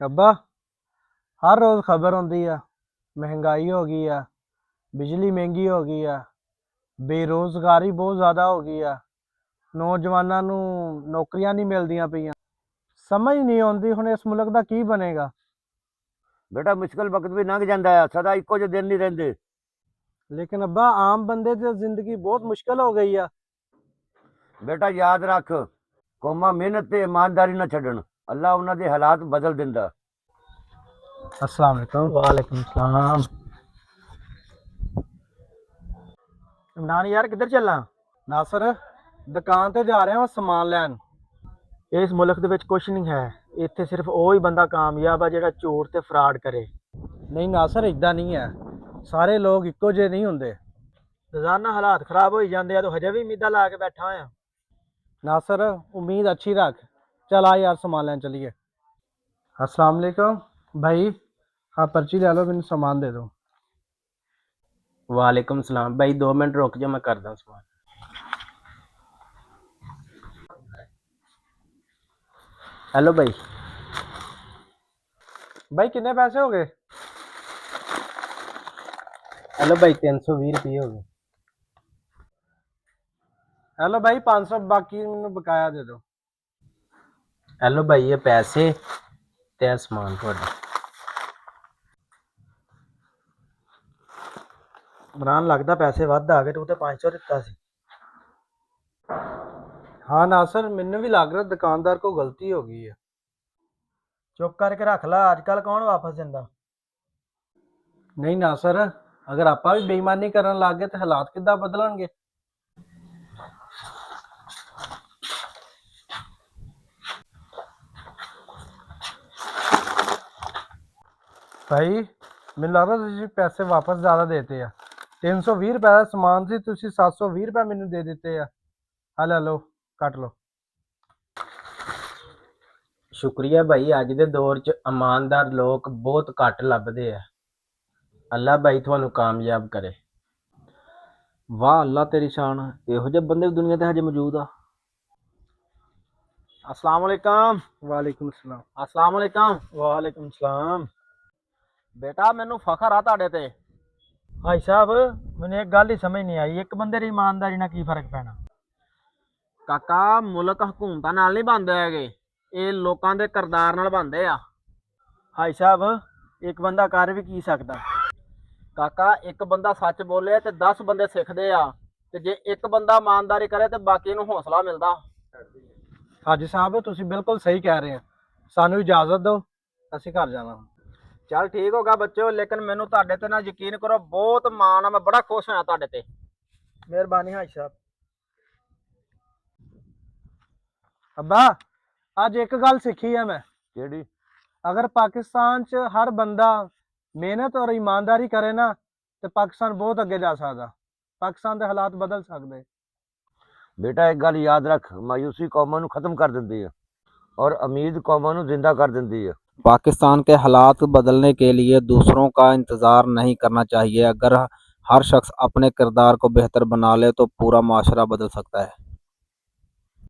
ਅੱਬਾ, ਹਰ ਰੋਜ਼ ਖਬਰ ਆਉਂਦੀ ਆ, ਮਹਿੰਗਾਈ ਹੋ ਗਈ ਆ, ਬਿਜਲੀ ਮਹਿੰਗੀ ਹੋ ਗਈ ਆ, ਬੇਰੁਜ਼ਗਾਰੀ ਬਹੁਤ ਜ਼ਿਆਦਾ ਹੋ ਗਈ ਆ, ਨੌਜਵਾਨਾਂ ਨੂੰ ਨੌਕਰੀਆਂ ਨਹੀਂ ਮਿਲਦੀਆਂ ਪਈਆਂ। ਸਮਝ ਨਹੀਂ ਆਉਂਦੀ ਹੁਣ ਇਸ ਮੁਲਕ ਦਾ ਕੀ ਬਣੇਗਾ। ਬੇਟਾ ਮੁਸ਼ਕਲ ਵਕਤ ਵੀ ਲੰਘ ਜਾਂਦਾ ਆ, ਸਦਾ ਇੱਕੋ ਜਿਹੇ ਦਿਨ ਨਹੀਂ ਰਹਿੰਦੇ। ਲੇਕਿਨ ਅੱਬਾ, ਆਮ ਬੰਦੇ ਦੀ ਜ਼ਿੰਦਗੀ ਬਹੁਤ ਮੁਸ਼ਕਲ ਹੋ ਗਈ ਆ। ਬੇਟਾ ਯਾਦ ਰੱਖ, ਕੌਮਾਂ ਮਿਹਨਤ ਤੇ ਇਮਾਨਦਾਰੀ ਨਾ ਛੱਡਣ, ਅੱਲਾ ਉਹਨਾਂ ਦੇ ਹਾਲਾਤ ਬਦਲ ਦਿੰਦਾ। अस्सलाम वालेकुम। वालेकुम सलाम। इमरान यार किधर ਚੱਲਾਂ? ਨਾਸਰ, ਦੁਕਾਨ ਤੇ ਜਾ ਰਿਹਾ ਹਾਂ ਸਮਾਨ ਲੈਣ। ਇਸ ਮੁਲਕ ਦੇ ਵਿੱਚ ਕੁਝ ਨਹੀਂ ਹੈ, ਇੱਥੇ ਸਿਰਫ ਉਹ ਹੀ ਬੰਦਾ ਕਾਮਯਾਬ ਆ ਜਿਹੜਾ ਝੂਠ ਤੇ ਫਰਾਡ ਕਰੇ। ਨਹੀਂ ਨਾਸਰ, ਇਦਾਂ ਨਹੀਂ ਹੈ, ਸਾਰੇ ਲੋਕ ਇੱਕੋ ਜਿਹੇ ਨਹੀਂ ਹੁੰਦੇ। ਰੋਜ਼ਾਨਾ ਹਾਲਾਤ ਖਰਾਬ ਹੋਈ ਜਾਂਦੇ ਆ, ਤੂੰ ਹਜੇ ਵੀ ਉਮੀਦਾਂ ਲਾ ਕੇ ਬੈਠਾ ਹੋਇਆ। नासर, उम्मीद अच्छी रख। चल आ यार सामान लेने चलिए। अस्सलाम वालेकुम भाई, हाँ पर्ची ले लो, मैंने सामान दे दो। वालेकुम सलाम भाई, 2 मिनट रुक जाओ, मैं करदा सवाल। हेलो भाई। भाई कितने पैसे हो गए? हेलो भाई, 320 रुपये हो गए। हेलो भाई, 500 बाकी मैंने बकाया दे दो। हेलो भाई, ये पैसे ते समान थोड़ा। ਇਮਰਾਨ ਲੱਗਦਾ ਪੈਸੇ ਵੱਧ ਆ ਗਏ, ਤੂੰ ਤੇ 500 ਦਿੱਤਾ ਸੀ। हाँ नासर, मैंने भी लग रहा दुकानदार को गलती हो गई है। ਚੁੱਪ ਕਰਕੇ ਰੱਖ ਲਾ, ਅੱਜ ਕੱਲ ਕੌਣ ਵਾਪਸ ਦਿੰਦਾ। नहीं नासर, अगर आप भी बेईमानी करने लग गए तो हालात किद्दां बदलणगे। भाई ਮੈਨੂੰ ਲੱਗਦਾ ਤੁਸੀਂ ਪੈਸੇ ਵਾਪਸ ਜ਼ਿਆਦਾ ਦੇਤੇ ਆ। 320 ਰੁਪਏ ਦਾ ਸਮਾਨ ਸੀ, ਤੁਸੀਂ 720 ਰੁਪਏ ਮੈਨੂੰ ਦੇ ਦਿੱਤੇ ਆ। ਆ ਲੈ ਲਓ, ਕੱਟ ਲਓ। शुक्रिया भाई, अज दे दौर च ईमानदार लोग बहुत घट लभदे आ। अल्लाह भाई तुहानू कामयाब करे। ਵਾਹ ਅੱਲਾ ਤੇਰੀ ਸ਼ਾਨ, ਇਹੋ ਜਿਹੇ ਬੰਦੇ ਵੀ ਦੁਨੀਆ ਤੇ ਹਜੇ ਮੌਜੂਦ ਆ। अस्सलाम वालेकुम। ਵਾਲੇਕੁਮ ਸਲਾਮ। अस्सलाम वालेकुम। वालेकुम सलाम। ਬੇਟਾ ਮੈਨੂੰ ਫਖਰ ਆ ਤੁਹਾਡੇ ਤੇ। ਭਾਈ ਸਾਹਿਬ, ਮੈਨੂੰ ਇੱਕ ਗੱਲ ਹੀ ਸਮਝ ਨਹੀਂ ਆਈ, ਇੱਕ ਬੰਦੇ ਦੀ ਇਮਾਨਦਾਰੀ ਨਾਲ ਕੀ ਫਰਕ ਪੈਣਾ। ਕਾਕਾ, ਮੁਲਕ ਹਕੂਮਤਾਂ ਨਾਲ ਨਹੀਂ ਬਣਦੇ ਹੈਗੇ, ਇਹ ਲੋਕਾਂ ਦੇ ਕਿਰਦਾਰ ਨਾਲ ਬਣਦੇ ਆ। ਭਾਈ ਸਾਹਿਬ, ਇੱਕ ਬੰਦਾ ਕਰ ਵੀ ਕੀ ਸਕਦਾ। ਕਾਕਾ, ਇੱਕ ਬੰਦਾ ਸੱਚ ਬੋਲੇ ਤੇ 10 ਬੰਦੇ ਸਿੱਖਦੇ ਆ, ਤੇ ਜੇ ਇੱਕ ਬੰਦਾ ਇਮਾਨਦਾਰੀ ਕਰੇ ਤੇ ਬਾਕੀ ਨੂੰ ਹੌਸਲਾ ਮਿਲਦਾ। ਹਾਜੀ ਸਾਹਿਬ, ਤੁਸੀਂ ਬਿਲਕੁਲ ਸਹੀ ਕਹਿ ਰਹੇ ਹੋ। ਸਾਨੂੰ ਇਜਾਜ਼ਤ ਦਿਓ, ਅਸੀਂ ਘਰ ਜਾਣਾ। ਚੱਲ ਠੀਕ ਹੋਗਾ ਬੱਚਿਓ, ਲੇਕਿਨ ਮੈਨੂੰ ਤੁਹਾਡੇ ਤੇ ਨਾ ਯਕੀਨ ਕਰੋ, ਬਹੁਤ ਮਾਣ ਆ, ਮੈਂ ਬੜਾ ਖੁਸ਼ ਹੋਇਆ ਤੁਹਾਡੇ ਤੇ। ਮਿਹਰਬਾਨੀ ਭਾਈ ਸਾਹਿਬ। ਅੱਬਾ, ਅੱਜ ਇੱਕ ਗੱਲ ਸਿੱਖੀ ਹੈ ਮੈਂ। ਕਿਹੜੀ? अगर पाकिस्तान च हर बंदा मेहनत और ईमानदारी करे ना, तो पाकिस्तान बहुत अगे जा सकता। पाकिस्तान के हालात बदल सकते। ਬੇਟਾ ਇੱਕ ਗੱਲ ਯਾਦ ਰੱਖ, ਮਾਯੂਸੀ ਕੌਮਾਂ ਨੂੰ ਖਤਮ ਕਰ ਦਿੰਦੀ ਹੈ और उम्मीद कौमां ਨੂੰ जिंदा कर देती है। पाकिस्तान के हालात बदलने के लिए दूसरों का इंतज़ार नहीं करना चाहिए। अगर हर शख्स अपने किरदार को बेहतर बना ले तो पूरा माशरा बदल सकता है।